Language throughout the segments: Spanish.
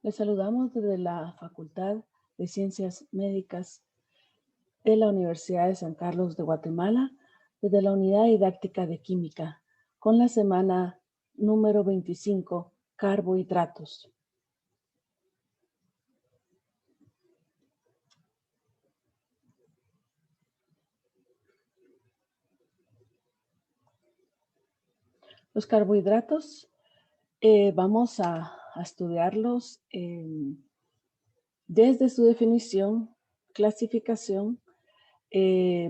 Les saludamos desde la Facultad de Ciencias Médicas de la Universidad de San Carlos de Guatemala, desde la Unidad Didáctica de Química, con la semana número 25, Carbohidratos. Los carbohidratos vamos a estudiarlos desde su definición, clasificación,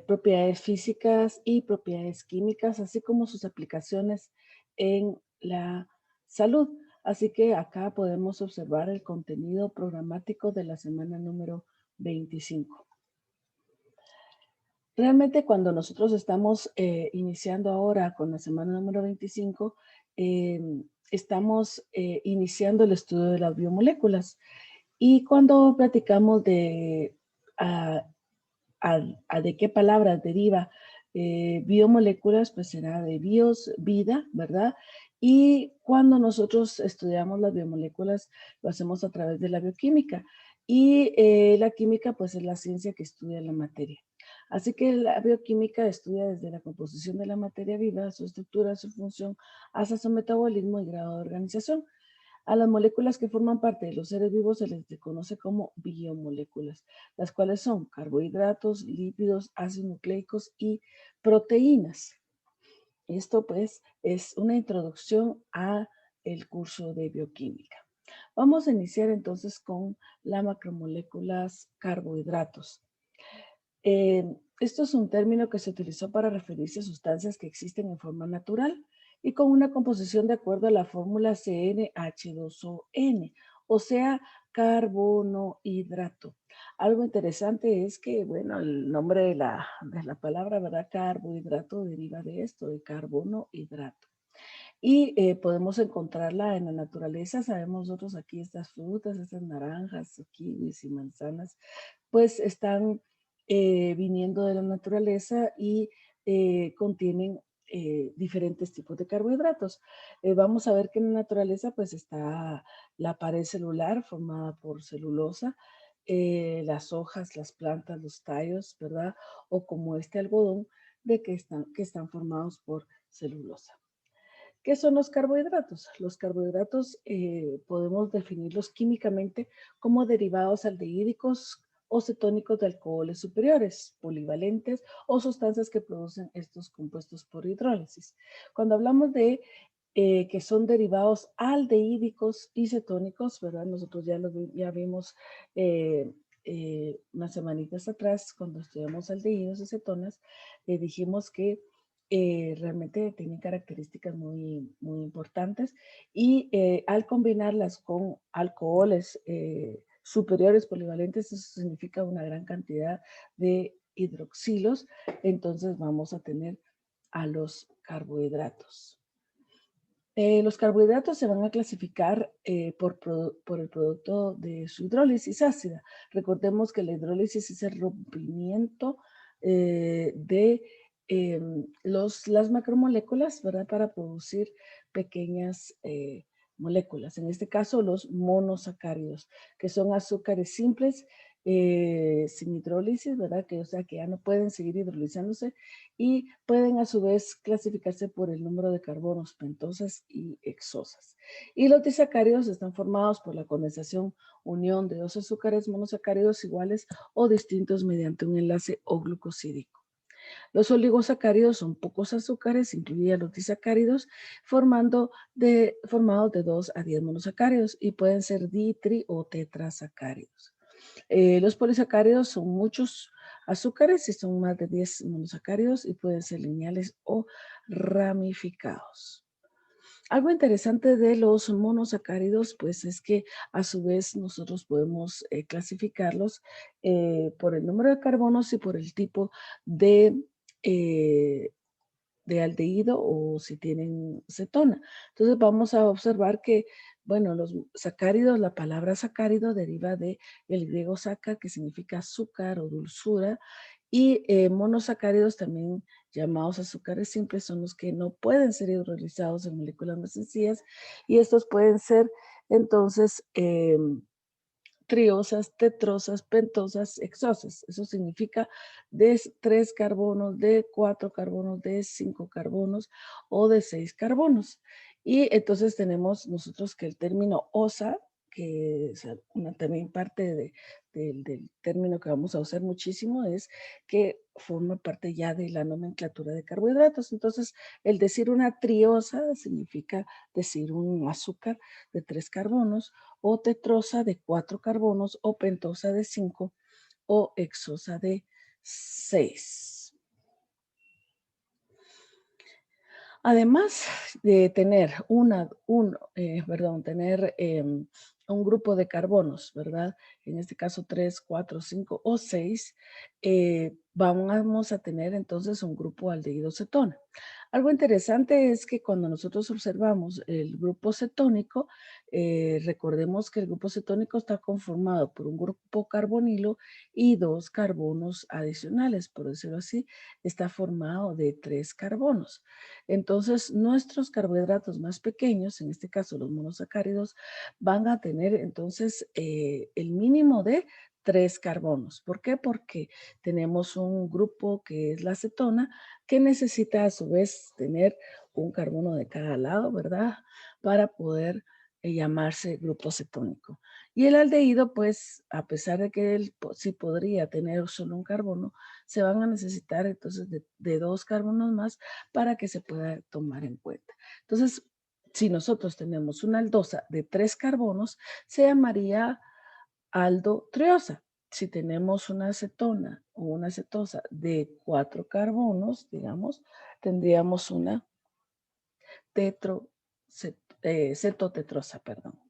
propiedades físicas y propiedades químicas, así como sus aplicaciones en la salud. Así que acá podemos observar el contenido programático de la semana número 25. Realmente cuando nosotros estamos iniciando ahora con la semana número 25, estamos iniciando el estudio de las biomoléculas. Y cuando platicamos de de qué palabras deriva biomoléculas, pues será de bios, vida, ¿verdad? Y cuando nosotros estudiamos las biomoléculas, lo hacemos a través de la bioquímica. Y la química, pues es la ciencia que estudia la materia. Así que la bioquímica estudia desde la composición de la materia viva, su estructura, su función, hasta su metabolismo y grado de organización. A las moléculas que forman parte de los seres vivos se les conoce como biomoléculas, las cuales son carbohidratos, lípidos, ácidos nucleicos y proteínas. Esto pues es una introducción a el curso de bioquímica. Vamos a iniciar entonces con las macromoléculas carbohidratos. Esto es un término que se utilizó para referirse a sustancias que existen en forma natural y con una composición de acuerdo a la fórmula CnH2ON, o sea, carbonohidrato. Algo interesante es que, bueno, el nombre de la palabra, ¿verdad? Carbohidrato deriva de esto, de carbonohidrato. Y podemos encontrarla en la naturaleza. Sabemos nosotros aquí estas frutas, estas naranjas, kiwis y manzanas, pues están viniendo de la naturaleza y contienen diferentes tipos de carbohidratos. Vamos a ver que en la naturaleza pues está la pared celular formada por celulosa, las hojas, las plantas, los tallos, ¿verdad? O como este algodón de que están formados por celulosa. ¿Qué son los carbohidratos? Los carbohidratos podemos definirlos químicamente como derivados aldehídicos o cetónicos de alcoholes superiores, polivalentes o sustancias que producen estos compuestos por hidrólisis. Cuando hablamos de que son derivados aldehídicos y cetónicos, ¿verdad? Nosotros ya vimos unas semanitas atrás, cuando estudiamos aldehídos y cetonas, dijimos que realmente tienen características muy, muy importantes y al combinarlas con alcoholes superiores polivalentes, eso significa una gran cantidad de hidroxilos, entonces vamos a tener a los carbohidratos. Los carbohidratos se van a clasificar por el producto de su hidrólisis ácida. Recordemos que la hidrólisis es el rompimiento de las macromoléculas, ¿verdad? Para producir pequeñas moléculas. En este caso, los monosacáridos, que son azúcares simples sin hidrólisis, ¿verdad? O sea, que ya no pueden seguir hidrolizándose y pueden a su vez clasificarse por el número de carbonos, pentosas y hexosas. Y los disacáridos están formados por la condensación, unión de dos azúcares monosacáridos iguales o distintos mediante un enlace o glucosídico. Los oligosacáridos son pocos azúcares, incluidos los disacáridos, formados de 2 a 10 monosacáridos y pueden ser tri o tetrasacáridos. Los polisacáridos son muchos azúcares y son más de 10 monosacáridos y pueden ser lineales o ramificados. Algo interesante de los monosacáridos, pues es que a su vez nosotros podemos clasificarlos por el número de carbonos y por el tipo eh, de aldehído o si tienen cetona. Entonces vamos a observar que, bueno, los sacáridos, la palabra sacárido deriva del griego saca, que significa azúcar o dulzura, y monosacáridos, también llamados azúcares simples, son los que no pueden ser hidrolizados en moléculas más sencillas, y estos pueden ser entonces triosas, tetrosas, pentosas, hexosas. Eso significa de 3 carbonos, de 4 carbonos, de 5 carbonos o de 6 carbonos. Y entonces tenemos nosotros que el término osa, que es una también parte del término que vamos a usar muchísimo, es que forma parte ya de la nomenclatura de carbohidratos. Entonces, el decir una triosa significa decir un azúcar de 3 carbonos, o tetrosa de 4 carbonos, o pentosa de 5, o hexosa de 6. Además de tener un grupo de carbonos, ¿verdad? En este caso 3, 4, 5 o 6, vamos a tener entonces un grupo aldehído cetona. Algo interesante es que cuando nosotros observamos el grupo cetónico, recordemos que el grupo cetónico está conformado por un grupo carbonilo y 2 carbonos adicionales, por decirlo así, está formado de 3 carbonos. Entonces, nuestros carbohidratos más pequeños, en este caso los monosacáridos, van a tener entonces el mínimo de 3 carbonos. ¿Por qué? Porque tenemos un grupo que es la acetona, que necesita a su vez tener un carbono de cada lado, ¿verdad? Para poder llamarse grupo cetónico. Y el aldehído, pues, a pesar de que él sí podría tener solo un carbono, se van a necesitar entonces de 2 carbonos más para que se pueda tomar en cuenta. Entonces, si nosotros tenemos una aldosa de 3 carbonos, se llamaría aldotriosa. Si tenemos una acetona o una acetosa de 4 carbonos, digamos, tendríamos una cetotetrosa, perdón.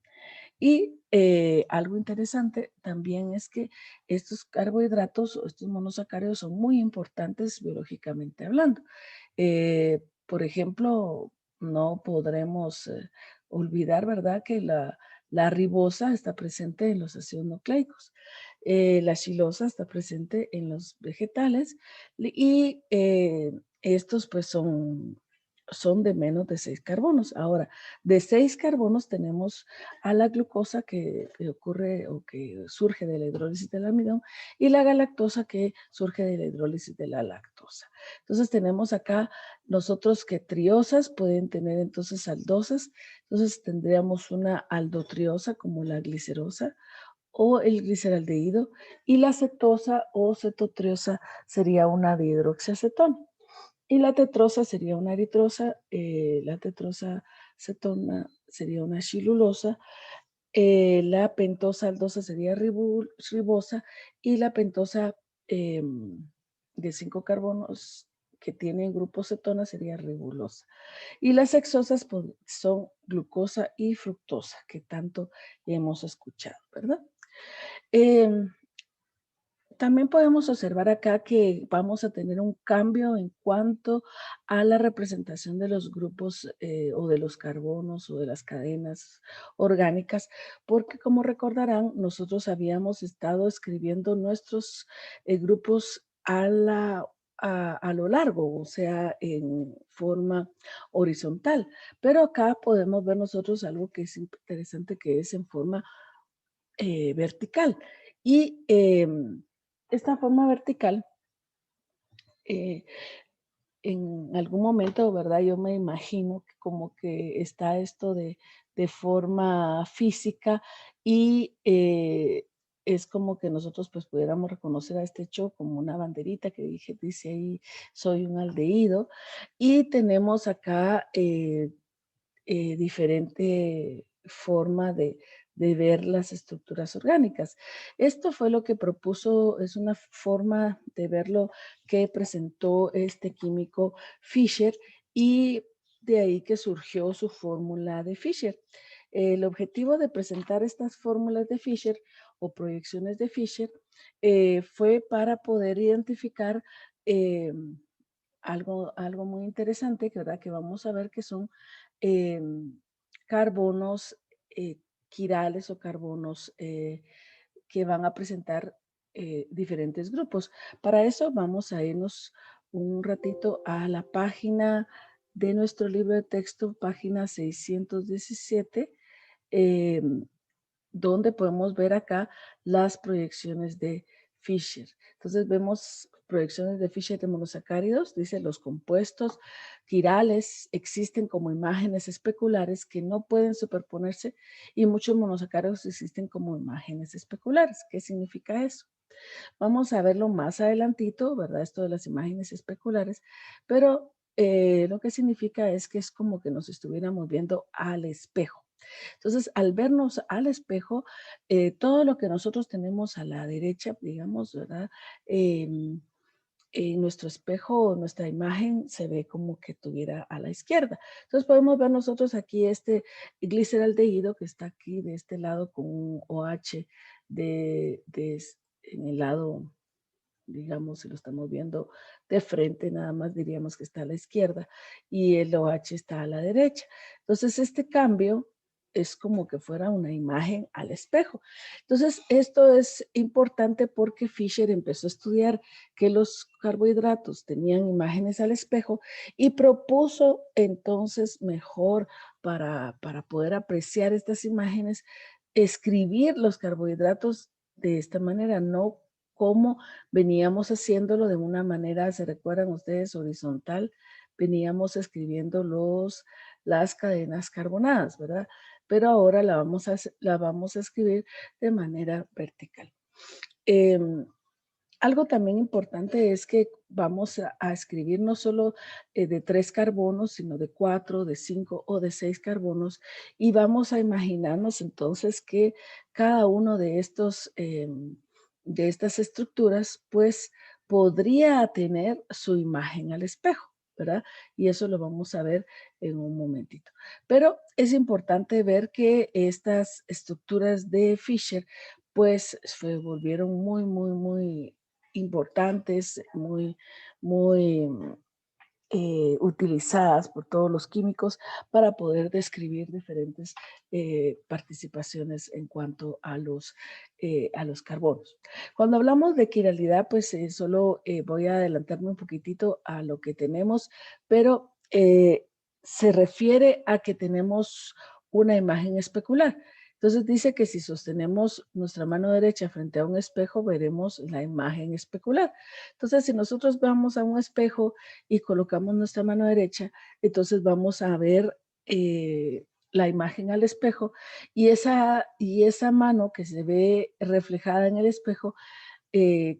Y algo interesante también es que estos carbohidratos o estos monosacáridos son muy importantes biológicamente hablando. Por ejemplo, no podremos olvidar, ¿verdad?, que la ribosa está presente en los ácidos nucleicos. La xilosa está presente en los vegetales y estos pues son de menos de 6 carbonos. Ahora, de 6 carbonos tenemos a la glucosa que ocurre o que surge de la hidrólisis del almidón y la galactosa que surge de la hidrólisis de la lactosa. Entonces tenemos acá nosotros que triosas pueden tener entonces aldosas, entonces tendríamos una aldotriosa como la glicerosa o el gliceraldehído y la cetosa o cetotriosa sería una dihidroxiacetona. Y la tetrosa sería una eritrosa, la tetrosa cetona sería una xilulosa, la pentosa aldosa sería ribosa y la pentosa de 5 carbonos que tienen grupo cetona sería ribulosa. Y las hexosas pues, son glucosa y fructosa, que tanto hemos escuchado, ¿verdad? También podemos observar acá que vamos a tener un cambio en cuanto a la representación de los grupos o de los carbonos o de las cadenas orgánicas, porque como recordarán, nosotros habíamos estado escribiendo nuestros grupos a lo largo, o sea, en forma horizontal. Pero acá podemos ver nosotros algo que es interesante, que es en forma vertical. Y esta forma vertical, eh, en algún momento, ¿verdad? Yo me imagino que como que está esto de forma física y es como que nosotros pues pudiéramos reconocer a este hecho como una banderita que dice ahí, soy un aldehído. Y tenemos acá diferente forma de ver las estructuras orgánicas. Esto fue lo que propuso, es una forma de verlo que presentó este químico Fischer y de ahí que surgió su fórmula de Fischer. El objetivo de presentar estas fórmulas de Fischer o proyecciones de Fischer fue para poder identificar algo muy interesante, ¿verdad? Que vamos a ver que son eh, carbonos quirales o carbonos que van a presentar diferentes grupos. Para eso vamos a irnos un ratito a la página de nuestro libro de texto, página 617, donde podemos ver acá las proyecciones de Fisher. Entonces vemos proyecciones de Fisher de monosacáridos, dice los compuestos quirales existen como imágenes especulares que no pueden superponerse y muchos monosacáridos existen como imágenes especulares. ¿Qué significa eso? Vamos a verlo más adelantito, ¿verdad? Esto de las imágenes especulares, pero lo que significa es que es como que nos estuviéramos viendo al espejo. Entonces, al vernos al espejo, todo lo que nosotros tenemos a la derecha, digamos, ¿verdad? En nuestro espejo, nuestra imagen se ve como que tuviera a la izquierda. Entonces podemos ver nosotros aquí este gliceraldehído que está aquí de este lado con un OH en el lado, digamos, si lo estamos viendo de frente, nada más diríamos que está a la izquierda y el OH está a la derecha. Entonces, este cambio es como que fuera una imagen al espejo. Entonces, esto es importante porque Fisher empezó a estudiar que los carbohidratos tenían imágenes al espejo y propuso entonces mejor para poder apreciar estas imágenes, escribir los carbohidratos de esta manera, no como veníamos haciéndolo de una manera, ¿se recuerdan ustedes? Horizontal, veníamos escribiendo las cadenas carbonadas, ¿verdad? Pero ahora la vamos a escribir de manera vertical. Algo también importante es que vamos a escribir no solo de 3 carbonos, sino de 4, de 5 o de 6 carbonos y vamos a imaginarnos entonces que cada uno de de estas estructuras pues podría tener su imagen al espejo, ¿verdad? Y eso lo vamos a ver en un momentito. Pero es importante ver que estas estructuras de Fisher pues se volvieron muy importantes, muy utilizadas por todos los químicos para poder describir diferentes participaciones en cuanto a los carbonos. Cuando hablamos de quiralidad, pues solo voy a adelantarme un poquitito a lo que tenemos, pero se refiere a que tenemos una imagen especular. Entonces dice que si sostenemos nuestra mano derecha frente a un espejo, veremos la imagen especular. Entonces, si nosotros vamos a un espejo y colocamos nuestra mano derecha, entonces vamos a ver la imagen al espejo y esa mano que se ve reflejada en el espejo,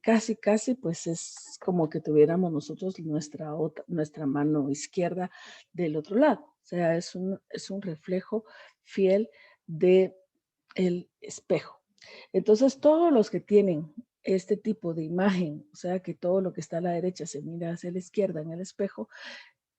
casi, pues es como que tuviéramos nosotros nuestra mano izquierda del otro lado. O sea, es un reflejo fiel de el espejo. Entonces, todos los que tienen este tipo de imagen, o sea, que todo lo que está a la derecha se mira hacia la izquierda en el espejo,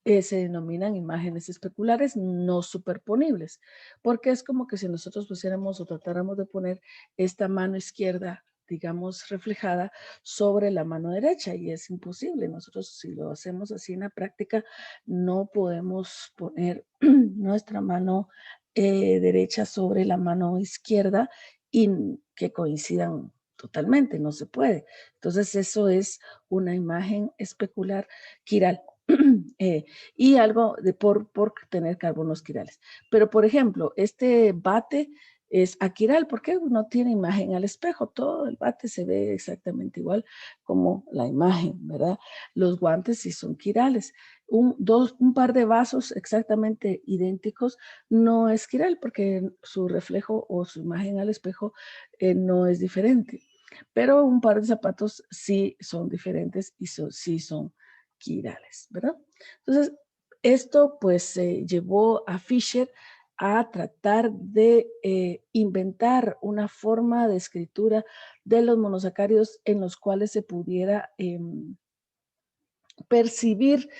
se denominan imágenes especulares no superponibles, porque es como que si nosotros pusiéramos o tratáramos de poner esta mano izquierda, digamos, reflejada sobre la mano derecha y es imposible. Nosotros si lo hacemos así en la práctica, no podemos poner nuestra mano derecha sobre la mano izquierda y que coincidan totalmente, no se puede. Entonces eso es una imagen especular quiral. Y algo por tener carbonos quirales. Pero, por ejemplo, este bate es aquiral porque no tiene imagen al espejo. Todo el bate se ve exactamente igual como la imagen, ¿verdad? Los guantes sí son quirales. Un par de vasos exactamente idénticos no es quiral porque su reflejo o su imagen al espejo no es diferente. Pero un par de zapatos sí son diferentes y sí son quirales, ¿verdad? Entonces, esto pues llevó a Fisher a tratar de inventar una forma de escritura de los monosacáridos en los cuales se pudiera percibir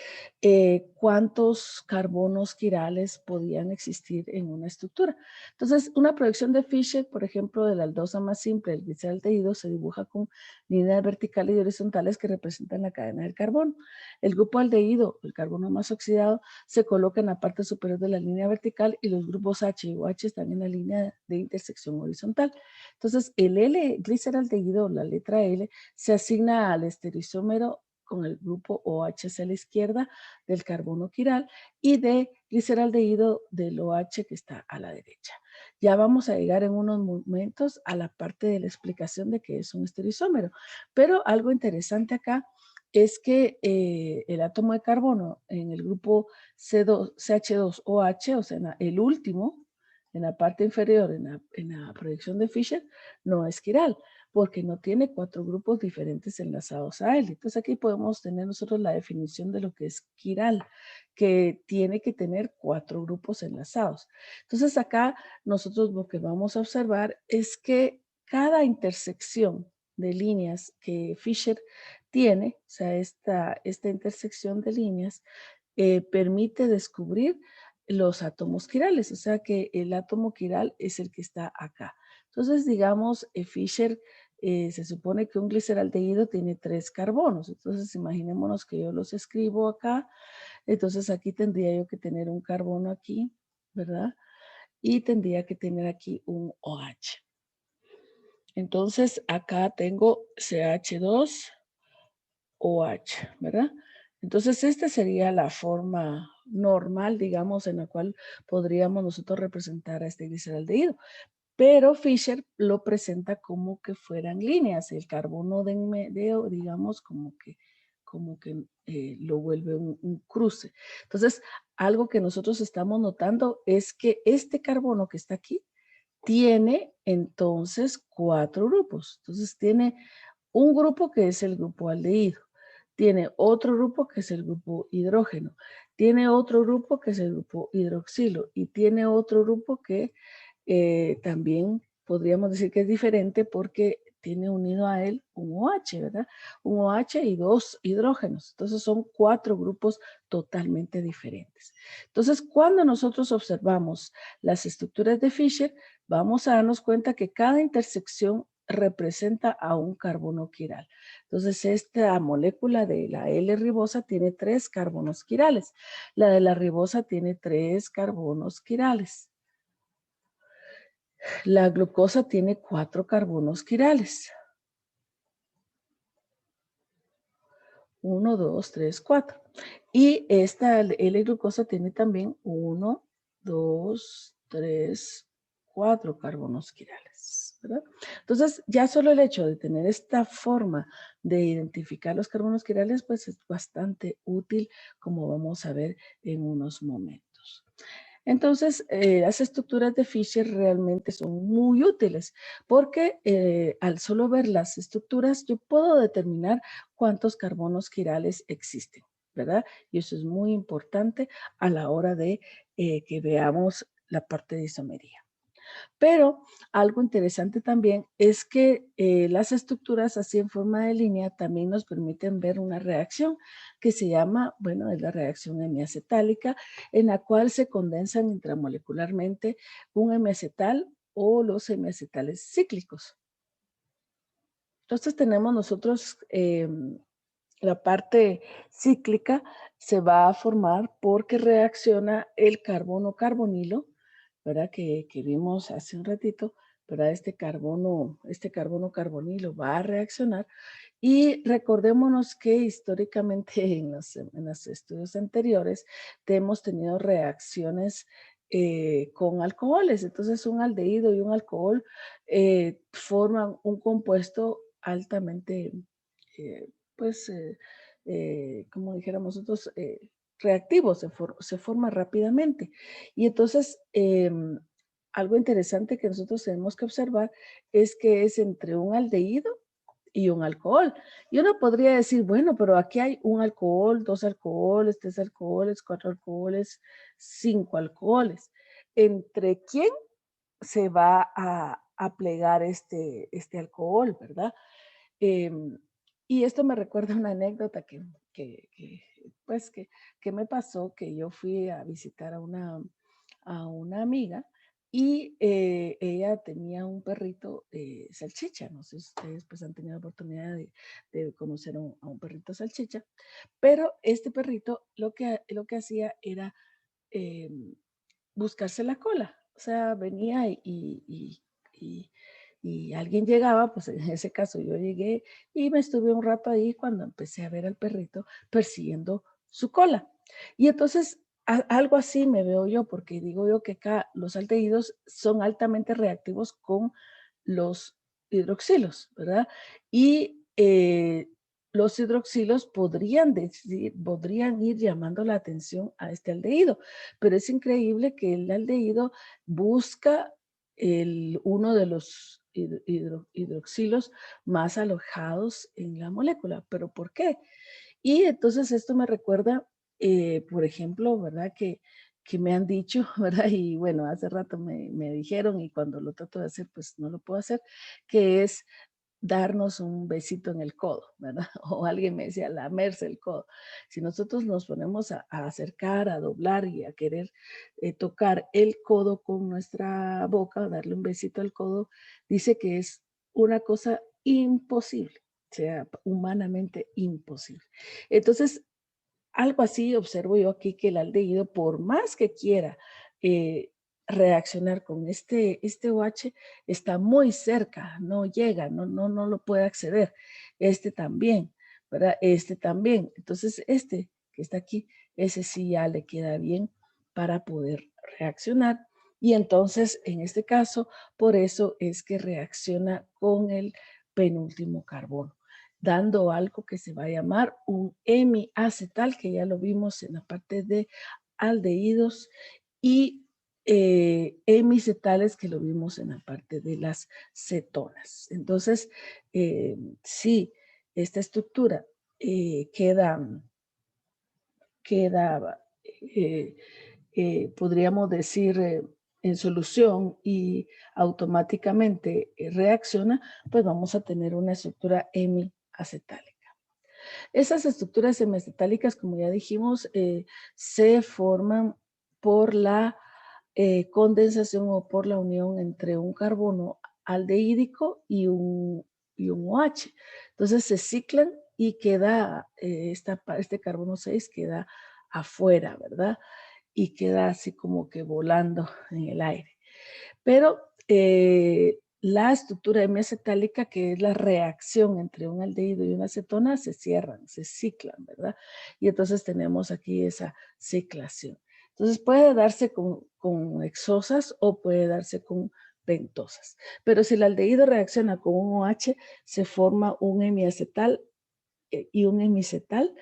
cuántos carbonos quirales podían existir en una estructura. Entonces, una proyección de Fisher, por ejemplo, de la aldosa más simple, el gliceraldehído, se dibuja con líneas verticales y horizontales que representan la cadena del carbono. El grupo aldehído, el carbono más oxidado, se coloca en la parte superior de la línea vertical y los grupos H y OH están en la línea de intersección horizontal. Entonces, el gliceraldehído, la letra L, se asigna al estereoisómero con el grupo OH hacia la izquierda del carbono quiral y de gliceraldehído del OH que está a la derecha. Ya vamos a llegar en unos momentos a la parte de la explicación de qué es un estereoisómero. Pero algo interesante acá es que el átomo de carbono en el grupo CH2OH, o sea, el último, en la parte inferior, en la proyección de Fisher, no es quiral, porque no tiene 4 grupos diferentes enlazados a él. Entonces aquí podemos tener nosotros la definición de lo que es quiral, que tiene que tener 4 grupos enlazados. Entonces acá nosotros lo que vamos a observar es que cada intersección de líneas que Fisher tiene, o sea, esta intersección de líneas, permite descubrir los átomos quirales, o sea que el átomo quiral es el que está acá. Entonces, digamos, Fisher se supone que un gliceraldehído tiene 3 carbonos. Entonces, imaginémonos que yo los escribo acá. Entonces, aquí tendría yo que tener un carbono aquí, ¿verdad? Y tendría que tener aquí un OH. Entonces, acá tengo CH2OH, ¿verdad? Entonces, esta sería la forma normal, digamos, en la cual podríamos nosotros representar a este gliceraldehído. Pero Fisher lo presenta como que fueran líneas. El carbono de en medio, digamos, como que lo vuelve un cruce. Entonces, algo que nosotros estamos notando es que este carbono que está aquí tiene entonces 4 grupos. Entonces, tiene un grupo que es el grupo aldehído. Tiene otro grupo que es el grupo hidrógeno. Tiene otro grupo que es el grupo hidroxilo. Y tiene otro grupo que también podríamos decir que es diferente porque tiene unido a él un OH, ¿verdad? Un OH y 2 hidrógenos. Entonces son 4 grupos totalmente diferentes. Entonces, cuando nosotros observamos las estructuras de Fisher, vamos a darnos cuenta que cada intersección representa a un carbono quiral. Entonces, esta molécula de la L-ribosa tiene 3 carbonos quirales. La de la ribosa tiene 3 carbonos quirales. La glucosa tiene 4 carbonos quirales. 1, 2, 3, 4. Y esta L-glucosa tiene también 1, 2, 3, 4 carbonos quirales, ¿verdad? Entonces, ya solo el hecho de tener esta forma de identificar los carbonos quirales, pues es bastante útil, como vamos a ver en unos momentos. Entonces, las estructuras de Fisher realmente son muy útiles porque al solo ver las estructuras yo puedo determinar cuántos carbonos quirales existen, ¿verdad? Y eso es muy importante a la hora de que veamos la parte de isomería. Pero algo interesante también es que las estructuras así en forma de línea también nos permiten ver una reacción que se llama, bueno, es la reacción hemiacetálica, en la cual se condensan intramolecularmente un hemiacetal o los hemiacetales cíclicos. Entonces tenemos nosotros la parte cíclica se va a formar porque reacciona el carbono carbonilo, ¿verdad? Que vimos hace un ratito, ¿verdad? Este carbono carbonilo va a reaccionar y recordémonos que históricamente en los estudios anteriores hemos tenido reacciones con alcoholes. Entonces un aldehído y un alcohol forman un compuesto altamente, eh, pues, como dijéramos nosotros, reactivo, se forma rápidamente. Y entonces, algo interesante que nosotros tenemos que observar es que es entre un aldehído y un alcohol. Y uno podría decir, bueno, pero aquí hay un alcohol, 2 alcoholes, 3 alcoholes, 4 alcoholes, 5 alcoholes. ¿Entre quién se va a plegar este alcohol, verdad? Y esto me recuerda una anécdota pues que me pasó, que yo fui a visitar a una amiga y ella tenía un perrito salchicha. No sé si ustedes pues han tenido la oportunidad de conocer a un perrito salchicha, pero este perrito lo que hacía era buscarse la cola. O sea, venía y alguien llegaba, pues en ese caso yo llegué y me estuve un rato ahí cuando empecé a ver al perrito persiguiendo su cola. Y entonces algo así me veo yo, porque digo yo que acá los aldehídos son altamente reactivos con los hidroxilos, ¿verdad? Y los hidroxilos podrían ir llamando la atención a este aldehído, pero es increíble que el aldehído busca uno de los hidroxilos más alojados en la molécula. ¿Pero por qué? Y entonces esto me recuerda, por ejemplo, ¿verdad? Que me han dicho, ¿verdad? Y bueno, hace rato me dijeron y cuando lo trato de hacer, pues no lo puedo hacer, que es darnos un besito en el codo, ¿verdad? O alguien me decía, lamerse el codo. Si nosotros nos ponemos a acercar, a doblar y a querer tocar el codo con nuestra boca, darle un besito al codo, dice que es una cosa imposible, o sea, humanamente imposible. Entonces, algo así observo yo aquí que el aldehído, por más que quiera eh, reaccionar con este OH, está muy cerca, no llega, no lo puede acceder. Este también, ¿verdad? Este también. Entonces, este que está aquí, ese sí ya le queda bien para poder reaccionar. Y entonces, en este caso, por eso es que reacciona con el penúltimo carbono, dando algo que se va a llamar un hemiacetal, que ya lo vimos en la parte de aldehídos, y hemicetales, que lo vimos en la parte de las cetonas. Entonces, sí, esta estructura queda eh, podríamos decir, en solución y automáticamente reacciona, pues vamos a tener una estructura hemiacetálica. Esas estructuras hemiacetálicas, como ya dijimos, se forman por la condensación o por la unión entre un carbono aldehídico y un OH. Entonces se ciclan y queda, este carbono 6 queda afuera, ¿verdad? Y queda así como que volando en el aire. Pero la estructura hemiacetálica, que es la reacción entre un aldehído y una acetona, se cierran, se ciclan, ¿verdad? Y entonces tenemos aquí esa ciclación. Entonces puede darse con hexosas o puede darse con pentosas. Pero si el aldehído reacciona con un OH, se forma un hemiacetal y un hemicetal.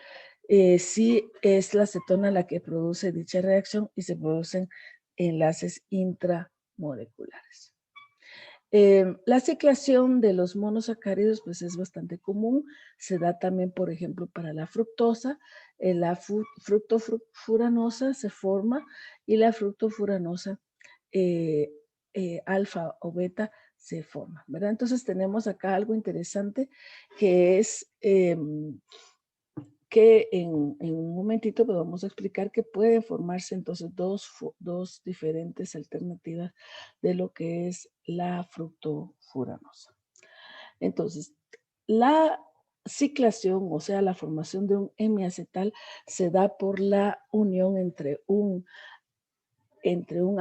Sí es la acetona la que produce dicha reacción y se producen enlaces intramoleculares. La ciclación de los monosacáridos pues es bastante común, se da también por ejemplo para la fructosa, la fructofuranosa se forma y la fructofuranosa alfa o beta se forma, ¿verdad? Entonces tenemos acá algo interesante que es que en un momentito pues vamos a explicar que pueden formarse entonces dos diferentes alternativas de lo que es la fructofuranosa. Entonces, la ciclación, o sea, la formación de un hemiacetal, se da por la unión entre un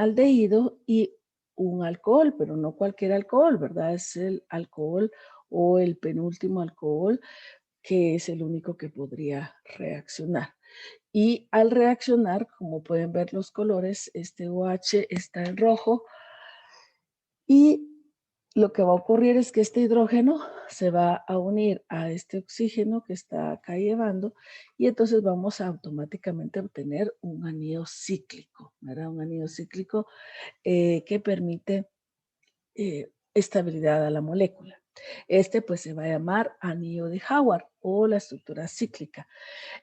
aldehído y un alcohol, pero no cualquier alcohol, ¿verdad? Es el alcohol o el penúltimo alcohol, que es el único que podría reaccionar. Y al reaccionar, como pueden ver los colores, este OH está en rojo y lo que va a ocurrir es que este hidrógeno se va a unir a este oxígeno que está acá llevando y entonces vamos a automáticamente obtener un anillo cíclico, ¿verdad? Un anillo cíclico que permite estabilidad a la molécula. Este pues se va a llamar anillo de Howard o la estructura cíclica.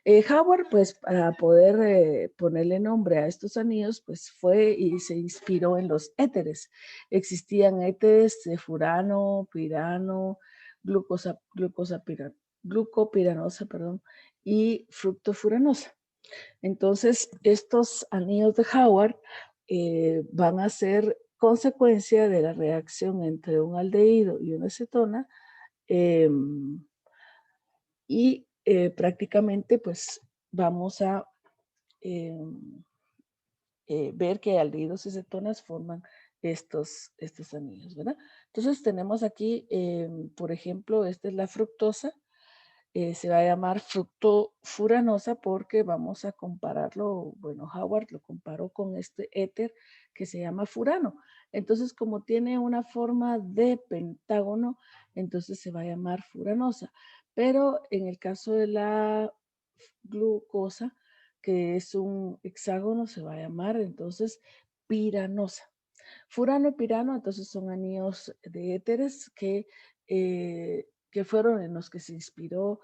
Howard, pues para poder ponerle nombre a estos anillos, pues fue y se inspiró en los éteres. Existían éteres de furano, pirano, glucopiranosa, perdón, y fructofuranosa. Entonces, estos anillos de Howard van a ser consecuencia de la reacción entre un aldehído y una acetona y prácticamente pues vamos a ver que aldehídos y cetonas forman estos anillos, ¿verdad? Entonces tenemos aquí, por ejemplo, esta es la fructosa se va a llamar fructofuranosa porque vamos a compararlo, bueno, Howard lo comparó con este éter que se llama furano. Entonces, como tiene una forma de pentágono, entonces se va a llamar furanosa. Pero en el caso de la glucosa, que es un hexágono, se va a llamar entonces piranosa. Furano y pirano, entonces son anillos de éteres que fueron en los que se inspiró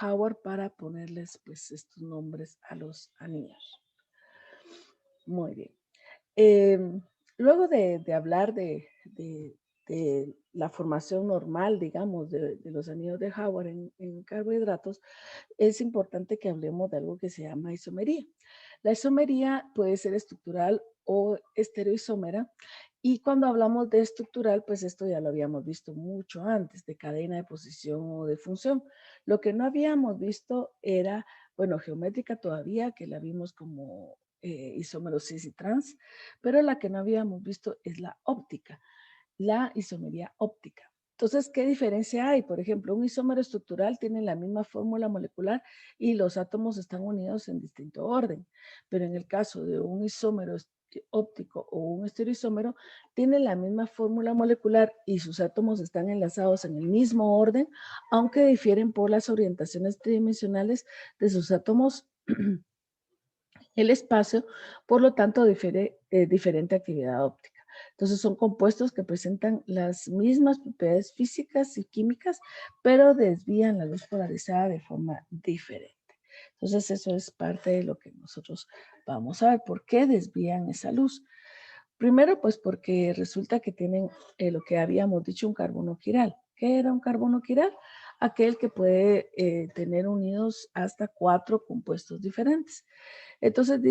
Howard para ponerles pues estos nombres a los anillos. Muy bien. Luego de hablar de la formación normal, digamos, de los anillos de Howard en carbohidratos, es importante que hablemos de algo que se llama isomería. La isomería puede ser estructural o estereoisómera, y cuando hablamos de estructural, pues esto ya lo habíamos visto mucho antes, de cadena de posición o de función. Lo que no habíamos visto era, bueno, geométrica todavía, que la vimos como isómero cis y trans, pero la que no habíamos visto es la óptica, la isomería óptica. Entonces, ¿qué diferencia hay? Por ejemplo, un isómero estructural tiene la misma fórmula molecular y los átomos están unidos en distinto orden. Pero en el caso de un isómero óptico o un estereoisómero, tiene la misma fórmula molecular y sus átomos están enlazados en el mismo orden, aunque difieren por las orientaciones tridimensionales de sus átomos el espacio, por lo tanto, difiere diferente actividad óptica. Entonces, son compuestos que presentan las mismas propiedades físicas y químicas, pero desvían la luz polarizada de forma diferente. Entonces, eso es parte de lo que nosotros vamos a ver. ¿Por qué desvían esa luz? Primero, pues porque resulta que tienen lo que habíamos dicho, un carbono quiral. ¿Qué era un carbono quiral? Aquel que puede tener unidos hasta 4 compuestos diferentes. Entonces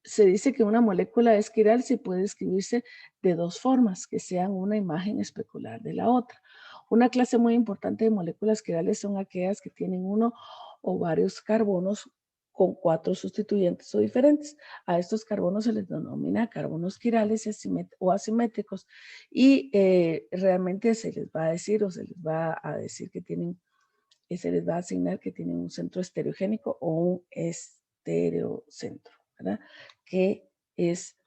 se dice que una molécula es quiral si puede escribirse de dos formas, que sean una imagen especular de la otra. Una clase muy importante de moléculas quirales son aquellas que tienen uno o varios carbonos con 4 sustituyentes o diferentes. A estos carbonos se les denomina carbonos quirales o asimétricos, y realmente se les va a decir o se les va a decir que tienen, se les va a asignar que tienen un centro estereogénico o un estereocentro, ¿verdad? Que es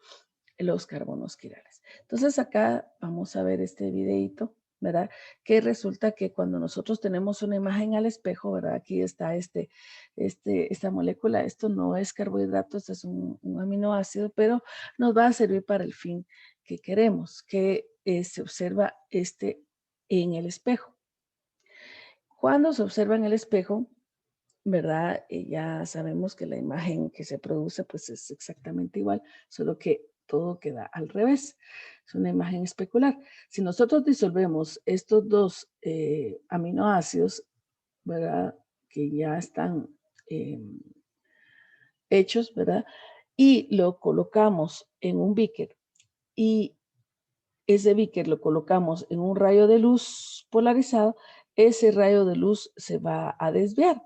los carbonos quirales. Entonces acá vamos a ver este videito, ¿verdad? Que resulta que cuando nosotros tenemos una imagen al espejo, ¿verdad? Aquí está esta molécula. Esto no es carbohidrato, esto es un aminoácido, pero nos va a servir para el fin que queremos, que se observa en el espejo. Cuando se observa en el espejo, ¿verdad? Ya sabemos que la imagen que se produce pues es exactamente igual, solo que todo queda al revés. Es una imagen especular. Si nosotros disolvemos estos dos aminoácidos, ¿verdad? Que ya están hechos, ¿verdad? Y lo colocamos en un beaker y ese beaker lo colocamos en un rayo de luz polarizado, ese rayo de luz se va a desviar.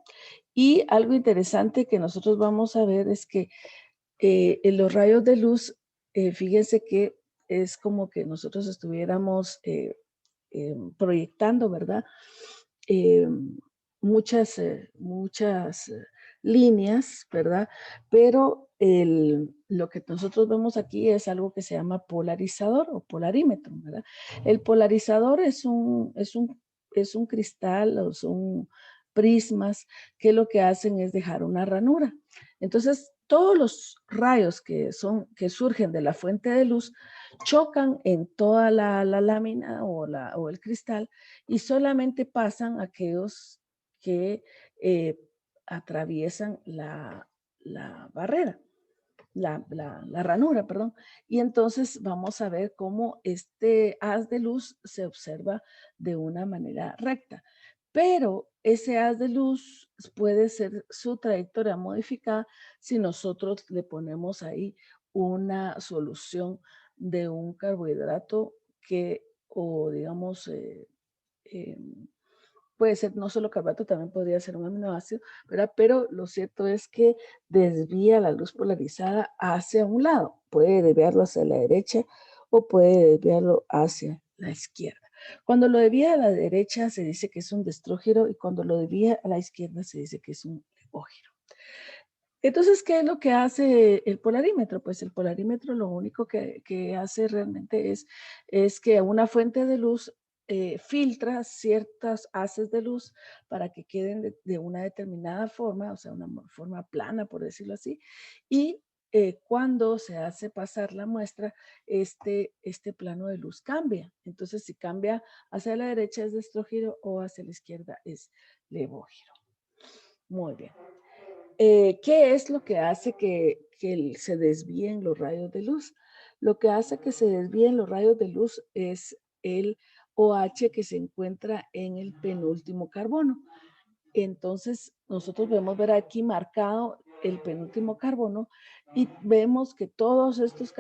Y algo interesante que nosotros vamos a ver es que en los rayos de luz, fíjense que es como que nosotros estuviéramos proyectando, ¿verdad? Eh, muchas líneas, ¿verdad? Pero lo que nosotros vemos aquí es algo que se llama polarizador o polarímetro, ¿verdad? El polarizador es un cristal o son prismas que lo que hacen es dejar una ranura. Entonces, todos los rayos que surgen de la fuente de luz chocan en toda la lámina o el cristal, y solamente pasan aquellos que atraviesan la barrera, la ranura, perdón. Y entonces vamos a ver cómo este haz de luz se observa de una manera recta. Pero ese haz de luz puede ser su trayectoria modificada si nosotros le ponemos ahí una solución de un carbohidrato o digamos, puede ser no solo carbohidrato, también podría ser un aminoácido, ¿verdad? Pero lo cierto es que desvía la luz polarizada hacia un lado. Puede desviarlo hacia la derecha o puede desviarlo hacia la izquierda. Cuando lo desvía a la derecha se dice que es un destrógiro y cuando lo desvía a la izquierda se dice que es un levógiro. Entonces, ¿qué es lo que hace el polarímetro? Pues el polarímetro lo único que hace realmente es que una fuente de luz filtra ciertas haces de luz para que queden de una determinada forma, o sea, una forma plana, por decirlo así, y cuando se hace pasar la muestra, este plano de luz cambia. Entonces, si cambia hacia la derecha es destrógiro o hacia la izquierda es levógiro. Muy bien. ¿Qué es lo que hace que se desvíen los rayos de luz? Lo que hace que se desvíen los rayos de luz es el OH que se encuentra en el penúltimo carbono. Entonces, nosotros podemos ver aquí marcado el penúltimo carbono y vemos que todos estos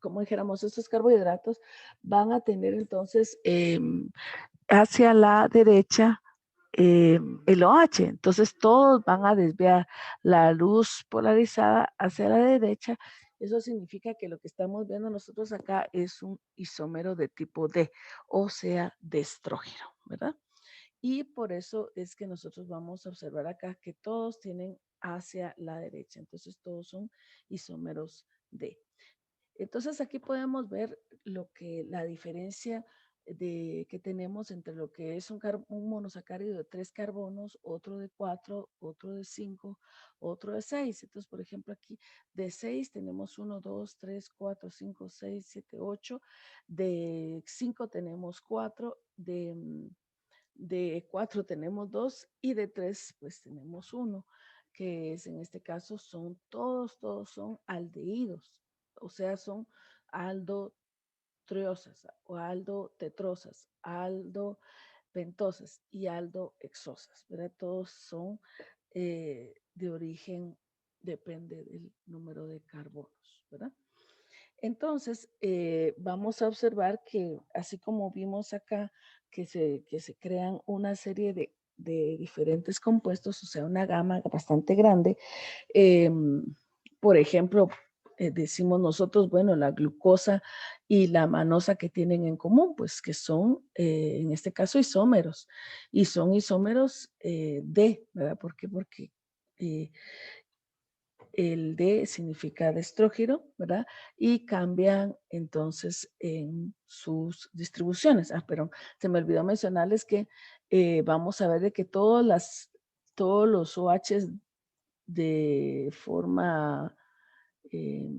como dijéramos, estos carbohidratos van a tener entonces hacia la derecha el OH. Entonces todos van a desviar la luz polarizada hacia la derecha. Eso significa que lo que estamos viendo nosotros acá es un isómero de tipo D, o sea, de estrógeno, ¿verdad? Y por eso es que nosotros vamos a observar acá que todos tienen hacia la derecha. Entonces todos son isómeros D. Entonces aquí podemos ver la diferencia que tenemos entre lo que es un monosacárido de 3 carbonos, otro de 4, otro de 5, otro de 6. Entonces, por ejemplo, aquí de 6 tenemos 1, 2, 3, 4, 5, 6, 7, 8. De 5 tenemos 4, de 4 tenemos 2 y de 3 pues tenemos 1, que es en este caso todos son aldehídos, o sea, son aldotriosas o aldotetrosas, aldopentosas y aldohexosas, ¿verdad? Todos son de origen, depende del número de carbonos, ¿verdad? Entonces, vamos a observar que así como vimos acá que se crean una serie de diferentes compuestos, o sea, una gama bastante grande. Por ejemplo, decimos nosotros, bueno, la glucosa y la manosa que tienen en común, pues que son, en este caso, isómeros. Y son isómeros D, ¿verdad? ¿Por qué? Porque el D significa destrógiro, ¿verdad? Y cambian entonces en sus distribuciones. Pero se me olvidó mencionarles que vamos a ver de que todos los OHs de forma, eh,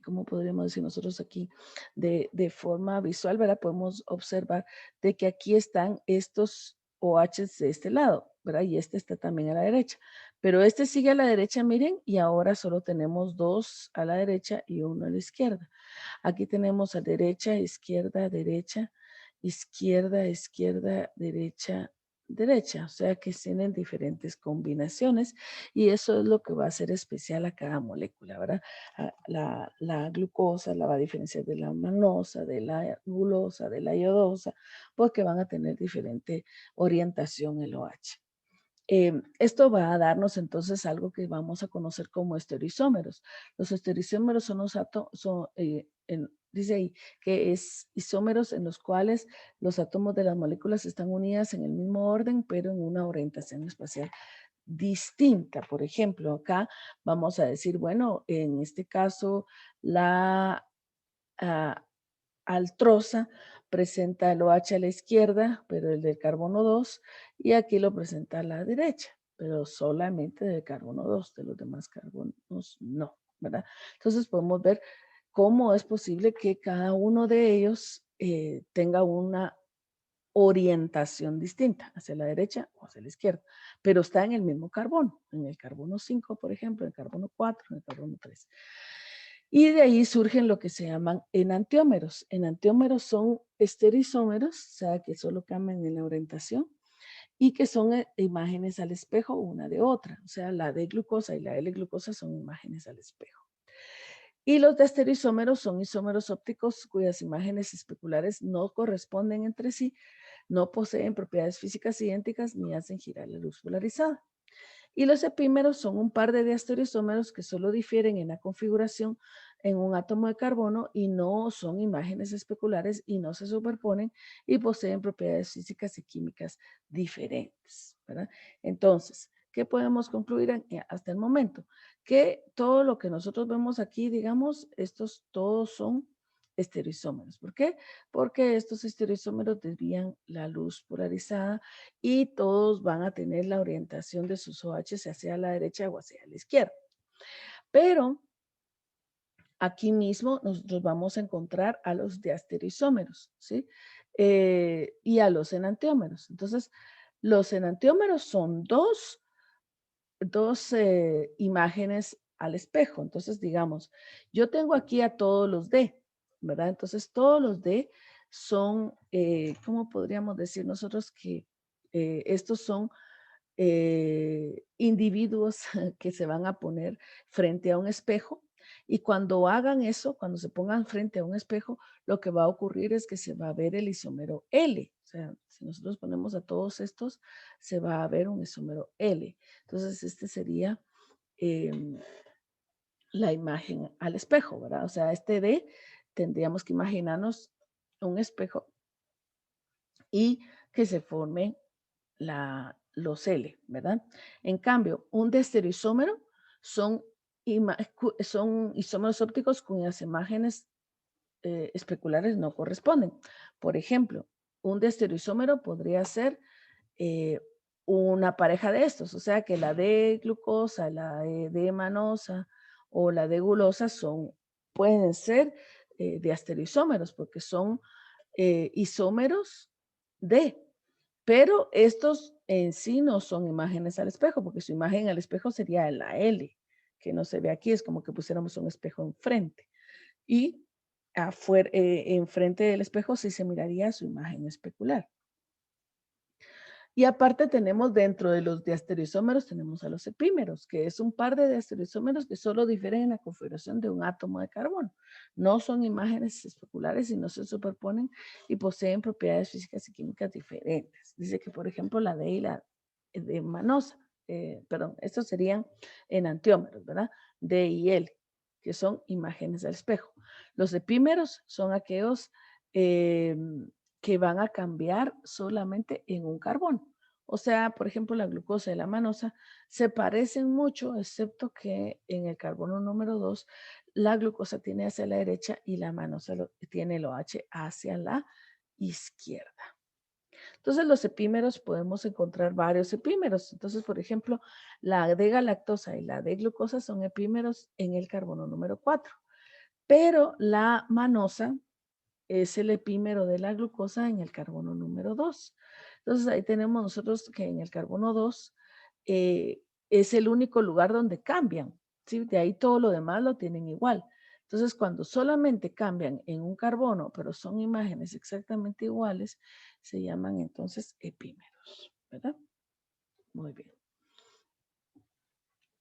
¿cómo podríamos decir nosotros aquí? De forma visual, ¿verdad? Podemos observar de que aquí están estos OHs de este lado, ¿verdad? Y este está también a la derecha. Pero este sigue a la derecha, miren, y ahora solo tenemos 2 a la derecha y 1 a la izquierda. Aquí tenemos a derecha, izquierda, derecha, izquierda, izquierda, derecha, derecha. O sea que tienen diferentes combinaciones y eso es lo que va a hacer especial a cada molécula, ¿verdad? La glucosa la va a diferenciar de la manosa, de la gulosa, de la iodosa, porque van a tener diferente orientación el OH. Esto va a darnos entonces algo que vamos a conocer como estereoisómeros. Los estereoisómeros son los átomos, dice ahí que es isómeros en los cuales los átomos de las moléculas están unidas en el mismo orden, pero en una orientación espacial distinta. Por ejemplo, acá vamos a decir, bueno, en este caso la altrosa presenta el OH a la izquierda, pero el del carbono 2, y aquí lo presenta a la derecha, pero solamente del carbono 2, de los demás carbonos no, ¿verdad? Entonces podemos ver cómo es posible que cada uno de ellos tenga una orientación distinta, hacia la derecha o hacia la izquierda, pero está en el mismo carbono, en el carbono 5, por ejemplo, en el carbono 4, en el carbono 3. Y de ahí surgen lo que se llaman enantiómeros. Enantiómeros son estereoisómeros, o sea, que solo cambian en la orientación y que son imágenes al espejo una de otra. O sea, la D-glucosa y la L-glucosa son imágenes al espejo. Y los de estereoisómeros son isómeros ópticos cuyas imágenes especulares no corresponden entre sí, no poseen propiedades físicas idénticas ni hacen girar la luz polarizada. Y los epímeros son un par de diastereoisómeros que solo difieren en la configuración en un átomo de carbono y no son imágenes especulares y no se superponen y poseen propiedades físicas y químicas diferentes, ¿verdad? Entonces, ¿qué podemos concluir hasta el momento? Que todo lo que nosotros vemos aquí, digamos, estos todos son estereoisómeros. ¿Por qué? Porque estos estereoisómeros desvían la luz polarizada y todos van a tener la orientación de sus OH hacia la derecha o hacia la izquierda. Pero aquí mismo nosotros vamos a encontrar a los diastereoisómeros, ¿sí? Y a los enantiómeros. Entonces, los enantiómeros son dos imágenes al espejo. Entonces, digamos, yo tengo aquí a todos los D, ¿verdad? Entonces, todos los D son, ¿cómo podríamos decir nosotros que estos son individuos que se van a poner frente a un espejo? Y cuando hagan eso, cuando se pongan frente a un espejo, lo que va a ocurrir es que se va a ver el isómero L. O sea, si nosotros ponemos a todos estos, se va a ver un isómero L. Entonces, este sería la imagen al espejo, ¿verdad? O sea, este D tendríamos que imaginarnos un espejo y que se forme los L, ¿verdad? En cambio, un estereoisómero son isómeros ópticos cuyas imágenes especulares no corresponden. Por ejemplo, un estereoisómero podría ser una pareja de estos, o sea que la de glucosa, la de manosa o la de gulosa pueden ser diastereoisómeros porque son isómeros de, pero estos en sí no son imágenes al espejo, porque su imagen al espejo sería la L, que no se ve aquí, es como que pusiéramos un espejo enfrente. Y afuera, enfrente del espejo sí se miraría su imagen especular. Y aparte tenemos dentro de los diastereoisómeros, tenemos a los epímeros, que es un par de diastereoisómeros que solo difieren en la configuración de un átomo de carbono. No son imágenes especulares y no se superponen y poseen propiedades físicas y químicas diferentes. Dice que, por ejemplo, la D y la de manosa, perdón, estos serían enantiómeros, ¿verdad? D y L, que son imágenes del espejo. Los epímeros son aquellos que van a cambiar solamente en un carbono. O sea, por ejemplo, la glucosa y la manosa se parecen mucho, excepto que en el carbono número 2, la glucosa tiene hacia la derecha y la manosa tiene el OH hacia la izquierda. Entonces, los epímeros podemos encontrar varios epímeros. Entonces, por ejemplo, la D-galactosa y la D-glucosa son epímeros en el carbono número 4. Pero la manosa es el epímero de la glucosa en el carbono número 2. Entonces ahí tenemos nosotros que en el carbono 2 es el único lugar donde cambian, ¿sí? De ahí todo lo demás lo tienen igual. Entonces cuando solamente cambian en un carbono, pero son imágenes exactamente iguales, se llaman entonces epímeros, ¿verdad? Muy bien.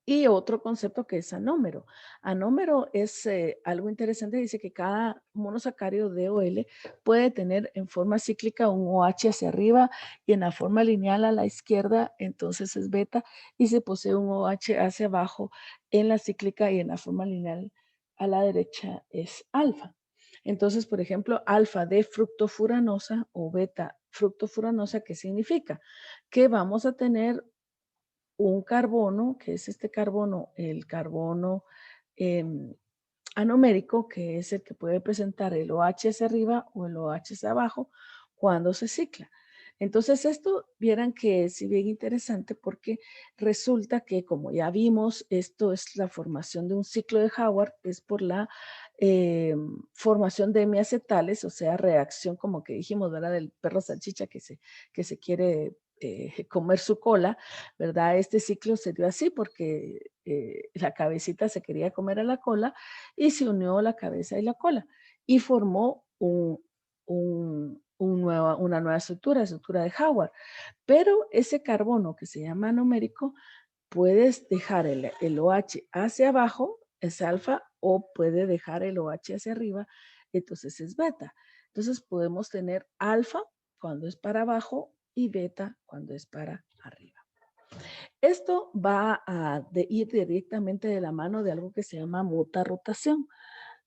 Y otro concepto que es anómero. Anómero es algo interesante, dice que cada monosacárido D o L puede tener en forma cíclica un OH hacia arriba y en la forma lineal a la izquierda, entonces es beta, y se posee un OH hacia abajo en la cíclica y en la forma lineal a la derecha es alfa. Entonces, por ejemplo, alfa de fructofuranosa o beta fructofuranosa, ¿qué significa? Que vamos a tener un carbono, que es este carbono, el carbono anomérico, que es el que puede presentar el OH hacia arriba o el OH hacia abajo cuando se cicla. Entonces esto, vieran que es bien interesante porque resulta que, como ya vimos, esto es la formación de un ciclo de Howard, es por la formación de hemiacetales, o sea, reacción, como que dijimos, ¿verdad? Del perro salchicha que se quiere comer su cola, ¿verdad? Este ciclo se dio así porque la cabecita se quería comer a la cola y se unió la cabeza y la cola y formó una nueva estructura de Howard. Pero ese carbono que se llama anomérico, puedes dejar el OH hacia abajo, es alfa, o puede dejar el OH hacia arriba, entonces es beta. Entonces podemos tener alfa cuando es para abajo y beta cuando es para arriba. Esto va a ir directamente de la mano de algo que se llama muta rotación.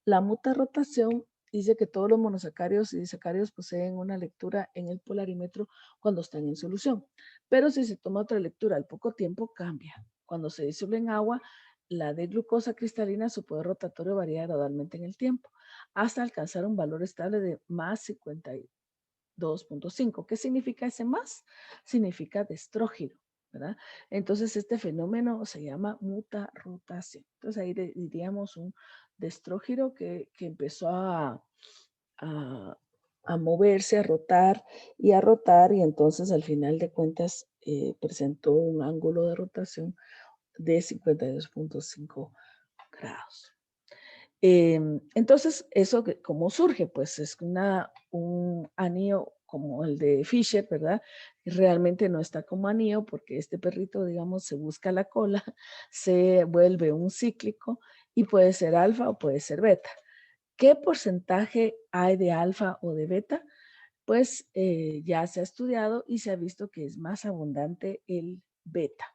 La mutarrotación dice que todos los monosacáridos y disacáridos poseen una lectura en el polarímetro cuando están en solución. Pero si se toma otra lectura al poco tiempo, cambia. Cuando se disuelve en agua, la de glucosa cristalina, su poder rotatorio varía gradualmente en el tiempo, hasta alcanzar un valor estable de más 52.5. ¿Qué significa ese más? Significa de estrógeno, ¿verdad? Entonces, este fenómeno se llama mutarrotación. Entonces, ahí diríamos un destrógiro que empezó a, a moverse, a rotar, y entonces al final de cuentas presentó un ángulo de rotación de 52.5 grados. Entonces, ¿eso cómo surge? Pues es un anillo como el de Fisher, ¿verdad? Realmente no está como anillo porque este perrito, digamos, se busca la cola, se vuelve un cíclico y puede ser alfa o puede ser beta. ¿Qué porcentaje hay de alfa o de beta? Pues ya se ha estudiado y se ha visto que es más abundante el beta.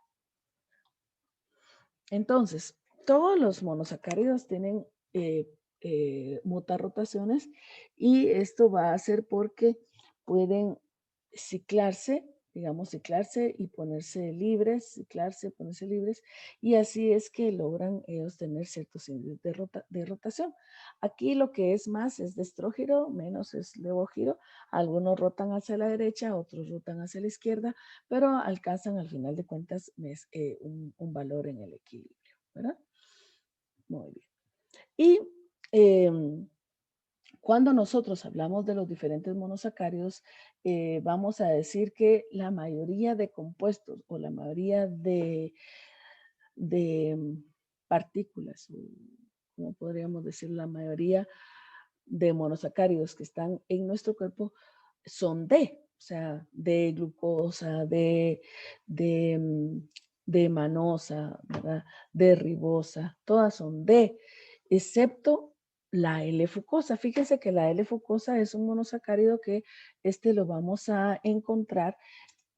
Entonces, todos los monosacáridos tienen mutarrotaciones y esto va a ser porque pueden ciclarse, digamos, ciclarse y ponerse libres, ciclarse, ponerse libres, y así es que logran ellos tener ciertos índices de rotación. Aquí lo que es más es de estrógiro, menos es levógiro. Algunos rotan hacia la derecha, otros rotan hacia la izquierda, pero alcanzan al final de cuentas un valor en el equilibrio, ¿verdad? Muy bien. Y cuando nosotros hablamos de los diferentes monosacáridos, vamos a decir que la mayoría de compuestos o la mayoría de partículas, como podríamos decir, la mayoría de monosacáridos que están en nuestro cuerpo son o sea, de glucosa, de manosa, ¿verdad? De ribosa, todas son D, excepto la L-fucosa. Fíjense que la L-fucosa es un monosacárido que lo vamos a encontrar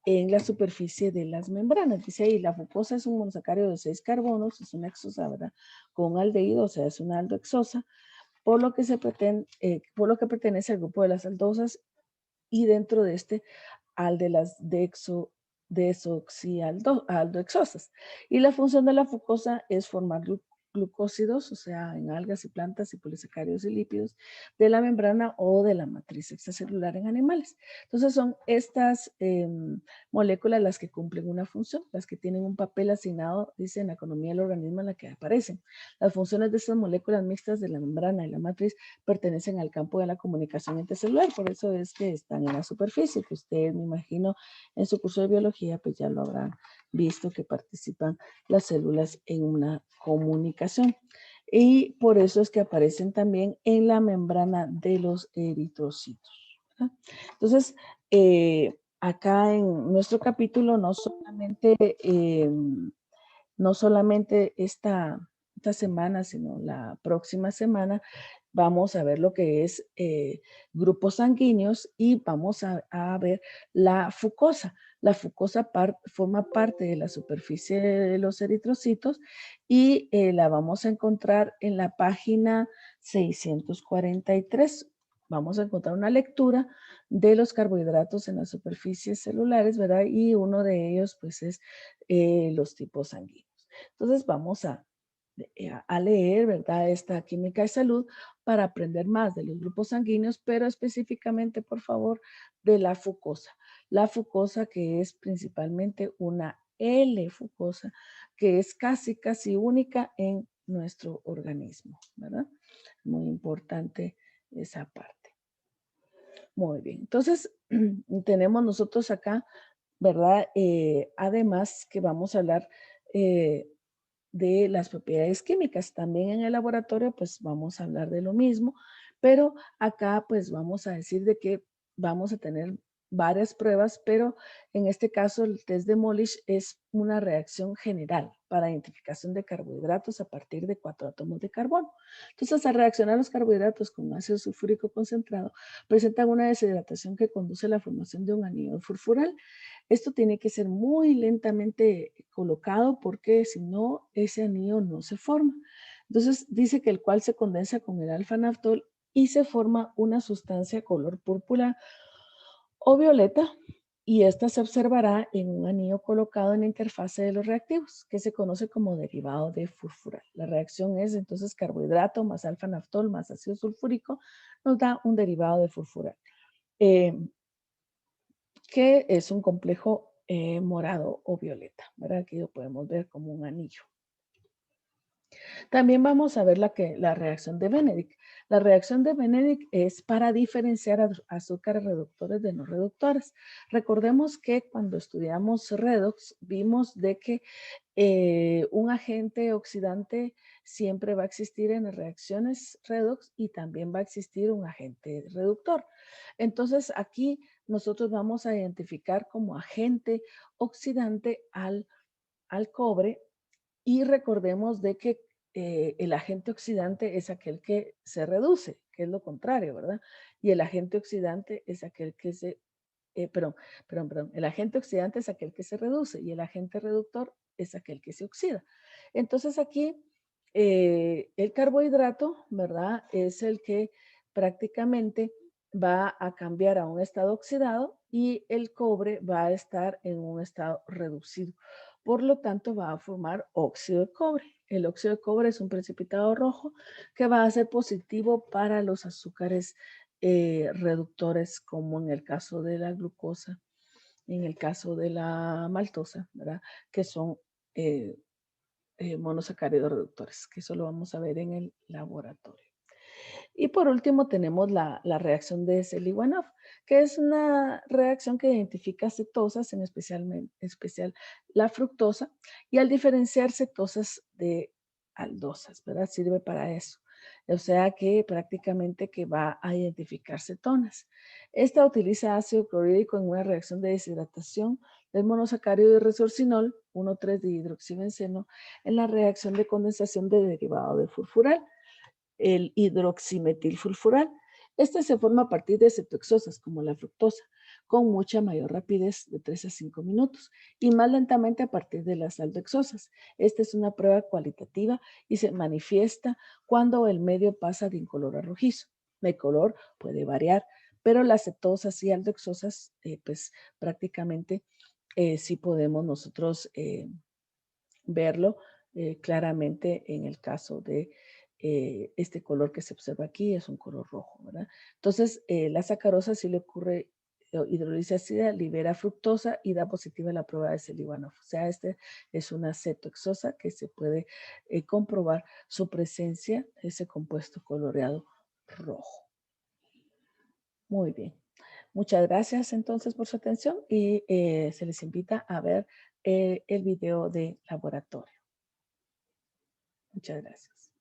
en la superficie de las membranas. Dice ahí, la fucosa es un monosacárido de 6 carbonos, es una exosa, ¿verdad? Con aldehído, o sea, es una aldoexosa, por lo que pertenece al grupo de las aldosas y dentro de al de las desoxialdoexosas. Y la función de la fucosa es formar glucósidos, o sea, en algas y plantas y polisacáridos y lípidos de la membrana o de la matriz extracelular en animales. Entonces son estas moléculas las que cumplen una función, las que tienen un papel asignado, dice en la economía del organismo en la que aparecen. Las funciones de estas moléculas mixtas de la membrana y la matriz pertenecen al campo de la comunicación intercelular, por eso es que están en la superficie, que ustedes, me imagino, en su curso de biología, pues ya lo habrán visto que participan las células en una comunicación. Y por eso es que aparecen también en la membrana de los eritrocitos, ¿verdad? Entonces, acá en nuestro capítulo no solamente esta semana, sino la próxima semana, vamos a ver lo que es grupos sanguíneos y vamos a ver la fucosa. La fucosa forma parte de la superficie de los eritrocitos y la vamos a encontrar en la página 643. Vamos a encontrar una lectura de los carbohidratos en las superficies celulares, ¿verdad? Y uno de ellos, pues, es los tipos sanguíneos. Entonces, vamos a leer, ¿verdad? Esta química de salud para aprender más de los grupos sanguíneos, pero específicamente, por favor, de la fucosa. La fucosa que es principalmente una L-fucosa, que es casi única en nuestro organismo, ¿verdad? Muy importante esa parte. Muy bien, entonces tenemos nosotros acá, ¿verdad? Además que vamos a hablar de las propiedades químicas. También en el laboratorio, pues vamos a hablar de lo mismo, pero acá pues vamos a decir de que vamos a tener varias pruebas, pero en este caso el test de Molish es una reacción general para identificación de carbohidratos a partir de 4 átomos de carbono. Entonces, al reaccionar los carbohidratos con ácido sulfúrico concentrado, presentan una deshidratación que conduce a la formación de un anhídrido furfural. Esto tiene que ser muy lentamente colocado porque si no, ese anillo no se forma. Entonces dice que el cual se condensa con el alfa-naftol y se forma una sustancia color púrpura o violeta, y esta se observará en un anillo colocado en la interfase de los reactivos, que se conoce como derivado de furfural. La reacción es entonces carbohidrato más alfa-naftol más ácido sulfúrico, nos da un derivado de furfural, que es un complejo morado o violeta, ¿verdad? Aquí lo podemos ver como un anillo. También vamos a ver la reacción de Benedict. La reacción de Benedict es para diferenciar azúcares reductores de no reductores. Recordemos que cuando estudiamos redox vimos de que un agente oxidante siempre va a existir en las reacciones redox y también va a existir un agente reductor. Entonces aquí nosotros vamos a identificar como agente oxidante al cobre, y recordemos de que el agente oxidante es aquel que se reduce, que es lo contrario, ¿verdad? Y el agente oxidante es aquel que se, perdón, el agente oxidante es aquel que se reduce y el agente reductor es aquel que se oxida. Entonces aquí el carbohidrato, ¿verdad? Es el que prácticamente va a cambiar a un estado oxidado y el cobre va a estar en un estado reducido. Por lo tanto, va a formar óxido de cobre. El óxido de cobre es un precipitado rojo que va a ser positivo para los azúcares reductores, como en el caso de la glucosa, en el caso de la maltosa, ¿verdad? Que son monosacáridos reductores, que eso lo vamos a ver en el laboratorio. Y por último tenemos la reacción de Seliwanov, que es una reacción que identifica cetosas, en especial la fructosa, y al diferenciar cetosas de aldosas, ¿verdad? Sirve para eso. O sea que prácticamente que va a identificar cetonas. Esta utiliza ácido clorhídrico en una reacción de deshidratación del monosacárido de resorcinol, 1,3-dihidroxibenceno, en la reacción de condensación de derivado de furfural, el hidroximetilfurfural. Este se forma a partir de cetoexosas, como la fructosa, con mucha mayor rapidez, de 3 a 5 minutos, y más lentamente a partir de las aldexosas. Esta es una prueba cualitativa y se manifiesta cuando el medio pasa de incolor a rojizo. El color puede variar, pero las cetosas y aldexosas, pues prácticamente sí podemos nosotros verlo claramente en el caso de este color que se observa aquí, es un color rojo, ¿verdad? Entonces, la sacarosa, si le ocurre hidrólisis ácida, libera fructosa y da positiva la prueba de Seliwanov. O sea, este es una cetoexosa que se puede comprobar su presencia, ese compuesto coloreado rojo. Muy bien. Muchas gracias entonces por su atención y se les invita a ver el video de laboratorio. Muchas gracias.